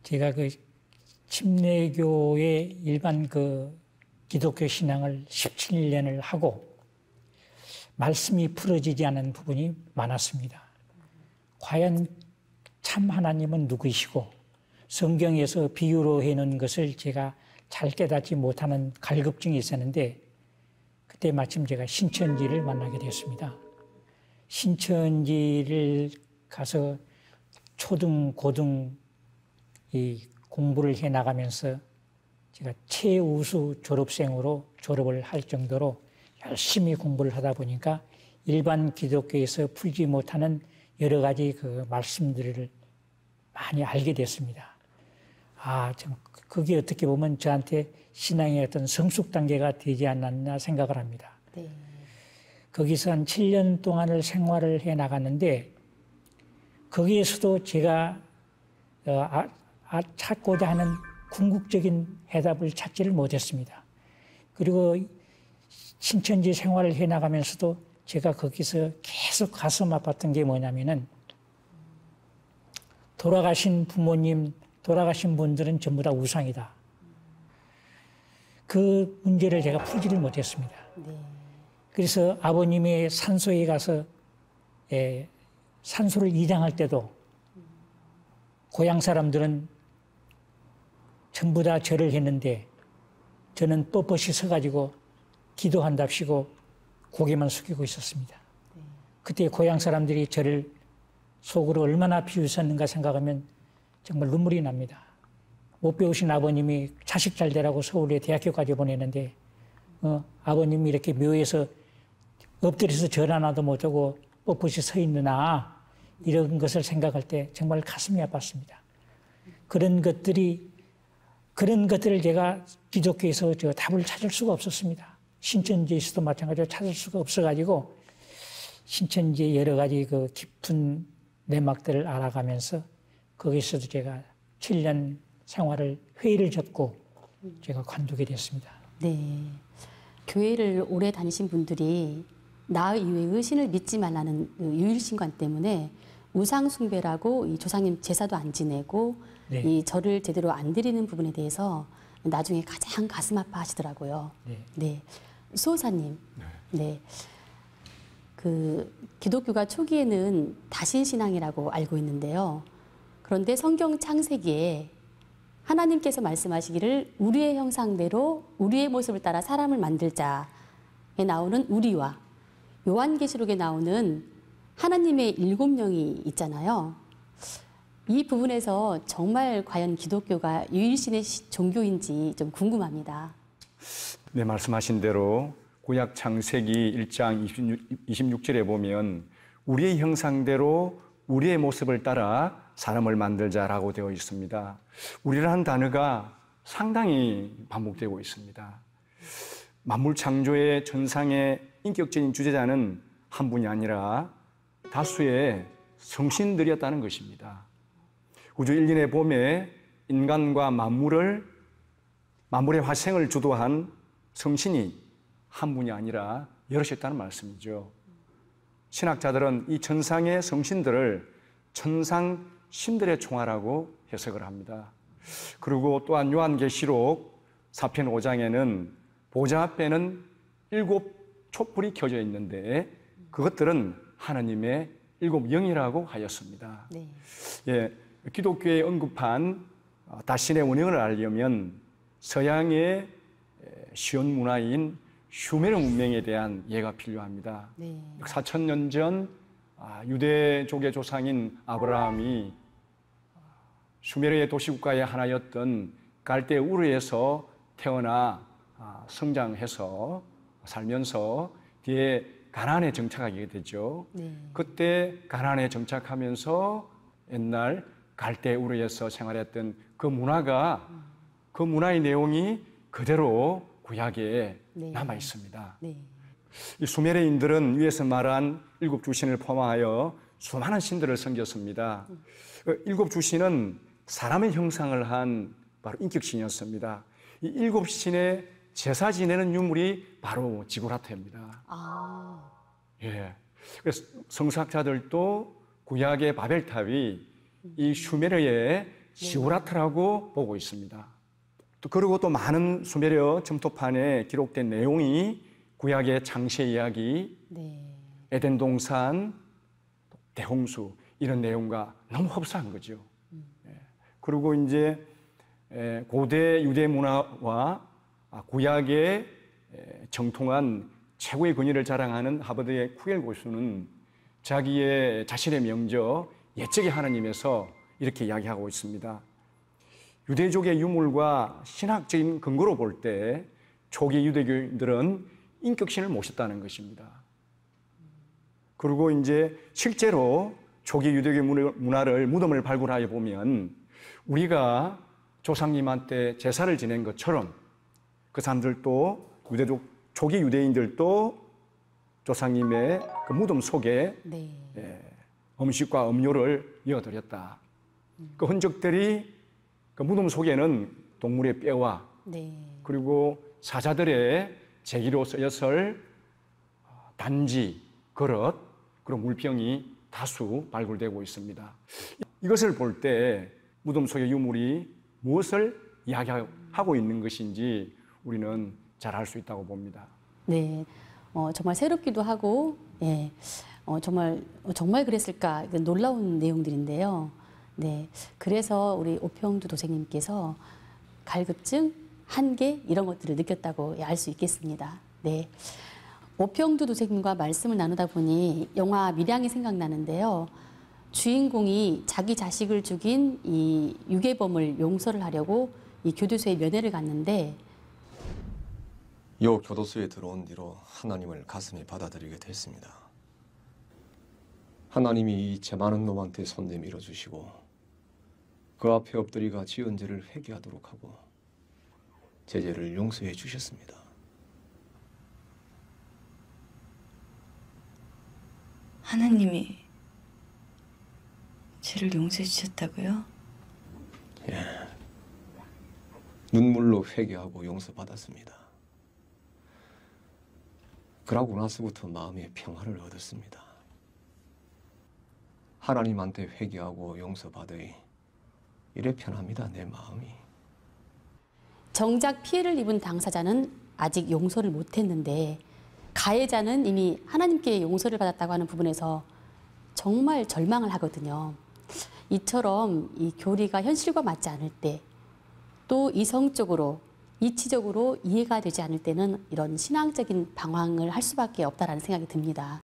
제가 그 침례교의 일반 그 기독교 신앙을 17년을 하고 말씀이 풀어지지 않은 부분이 많았습니다. 과연 참 하나님은 누구이시고 성경에서 비유로 해놓은 것을 제가 잘 깨닫지 못하는 갈급증이 있었는데 그때 마침 제가 신천지를 만나게 됐습니다. 신천지를 가서 초등, 고등 이 공부를 해 나가면서 제가 최우수 졸업생으로 졸업을 할 정도로 열심히 공부를 하다 보니까 일반 기독교에서 풀지 못하는 여러 가지 그 말씀들을 많이 알게 됐습니다. 참 그게 어떻게 보면 저한테 신앙의 어떤 성숙 단계가 되지 않았나 생각을 합니다. 네. 거기서 한 7년 동안을 생활을 해 나갔는데 거기에서도 제가 찾고자 하는 궁극적인 해답을 찾지를 못했습니다. 그리고 신천지 생활을 해 나가면서도 제가 거기서 계속 가슴 아팠던 게 뭐냐면은 돌아가신 부모님, 돌아가신 분들은 전부 다 우상이다. 그 문제를 제가 풀지를 못했습니다. 네. 그래서 아버님의 산소에 가서 산소를 이장할 때도 고향 사람들은 전부 다 절을 했는데 저는 뻣뻣이 서가지고 기도한답시고 고개만 숙이고 있었습니다. 네. 그때 고향 사람들이 저를 속으로 얼마나 비웃었는가 생각하면 정말 눈물이 납니다. 못 배우신 아버님이 자식 잘 되라고 서울에 대학교까지 보내는데 아버님이 이렇게 묘에서 엎드려서 절 하나도 못하고 뻣뻣이 서 있느나 이런 것을 생각할 때 정말 가슴이 아팠습니다. 그런 것들을 제가 기독교에서 답을 찾을 수가 없었습니다. 신천지에서도 마찬가지로 찾을 수가 없어가지고 신천지의 여러 가지 그 깊은 내막들을 알아가면서 거기서도 제가 7년 생활을 회의를 접고 제가 관두게 됐습니다. 네. 교회를 오래 다니신 분들이 나 이외의 신을 믿지 말라는 유일신관 때문에 우상 숭배라고 이 조상님 제사도 안 지내고 네. 이 절을 제대로 안 드리는 부분에 대해서 나중에 가장 가슴 아파하시더라고요. 네. 네. 수호사님. 네. 그 기독교가 초기에는 다신신앙이라고 알고 있는데요. 그런데 성경 창세기에 하나님께서 말씀하시기를 우리의 형상대로 우리의 모습을 따라 사람을 만들자에 나오는 우리와 요한계시록에 나오는 하나님의 7명이 있잖아요. 이 부분에서 정말 과연 기독교가 유일신의 종교인지 좀 궁금합니다. 네, 말씀하신 대로 구약 창세기 1장 26절에 보면 우리의 형상대로 우리의 모습을 따라 사람을 만들자라고 되어 있습니다. 우리라는 단어가 상당히 반복되고 있습니다. 만물 창조의 전상의 인격적인 주재자는 한 분이 아니라 다수의 성신들이었다는 것입니다. 우주 일련의 봄에 인간과 만물의 화생을 주도한 성신이 한 분이 아니라 여럿이었다는 말씀이죠. 신학자들은 이 천상의 성신들을 천상신들의 총화라고 해석을 합니다. 그리고 또한 요한계시록 4편 5장에는 보좌 앞에는 7 촛불이 켜져 있는데 그것들은 하나님의 7 영이라고 하였습니다. 네. 예, 기독교에 언급한 다신의 원형을 알려면 서양의 시온 문화인 슈메르 문명에 대한 이해가 필요합니다. 네. 4,000년 전 유대족의 조상인 아브라함이 슈메르의 도시국가의 하나였던 갈대 우르에서 태어나 성장해서 살면서 뒤에 가나안에 정착하게 되죠. 네. 그때 가나안에 정착하면서 옛날 갈대 우르에서 생활했던 그 문화가 그 문화의 내용이 그대로 구약에 네. 남아 있습니다. 네. 이 수메르인들은 위에서 말한 7 주신을 포함하여 수많은 신들을 섬겼습니다. 7 주신은 사람의 형상을 한 바로 인격신이었습니다. 이 7 신의 제사 지내는 유물이 바로 지구라트입니다. 예. 그래서 성서학자들도 구약의 바벨탑이 이 슈메르의 시오라트라고 보고 있습니다. 또 그리고 또 많은 수메르 점토판에 기록된 내용이 구약의 창세 이야기, 네. 에덴 동산, 대홍수 이런 내용과 너무 흡사한 거죠. 그리고 이제 고대 유대 문화와 구약의 정통한 최고의 권위를 자랑하는 하버드의 쿠겔 교수는 자신의 명저 옛적의 하나님에서 이렇게 이야기하고 있습니다. 유대족의 유물과 신학적인 근거로 볼 때 초기 유대교인들은 인격신을 모셨다는 것입니다. 그리고 이제 실제로 초기 유대교 문화를 무덤을 발굴하여 보면 우리가 조상님한테 제사를 지낸 것처럼 그 사람들도 유대족 초기 유대인들도 조상님의 그 무덤 속에 네. 음식과 음료를 이어드렸다. 그 흔적들이 그 무덤 속에는 동물의 뼈와 네. 그리고 사자들의 제기로 쓰였을 단지, 그릇, 그리고 물병이 다수 발굴되고 있습니다. 이것을 볼 때 무덤 속의 유물이 무엇을 이야기하고 있는 것인지 우리는 잘 알 수 있다고 봅니다. 네. 정말 새롭기도 하고, 예. 정말 그랬을까 놀라운 내용들인데요. 네. 그래서 우리 오평두 도생님께서 갈급증, 한계 이런 것들을 느꼈다고 알 수 있겠습니다. 네. 오평두 도생님과 말씀을 나누다 보니 영화 밀양이 생각나는데요. 주인공이 자기 자식을 죽인 이 유괴범을 용서를 하려고 이 교도소에 면회를 갔는데 요 교도소에 들어온 뒤로 하나님을 가슴에 받아들이게 됐습니다. 하나님이 이 죄 많은 놈한테 손 내밀어 주시고 그 앞에 엎드리가 지은 죄를 회개하도록 하고 제 죄를 용서해 주셨습니다. 하나님이 죄를 용서해 주셨다고요? 예. 눈물로 회개하고 용서받았습니다. 그러고 나서부터 마음의 평화를 얻었습니다. 하나님한테 회개하고 용서받으니 이래 편합니다, 내 마음이. 정작 피해를 입은 당사자는 아직 용서를 못했는데 가해자는 이미 하나님께 용서를 받았다고 하는 부분에서 정말 절망을 하거든요. 이처럼 이 교리가 현실과 맞지 않을 때 또 이성적으로 이치적으로 이해가 되지 않을 때는 이런 신앙적인 방황을 할 수밖에 없다라는 생각이 듭니다.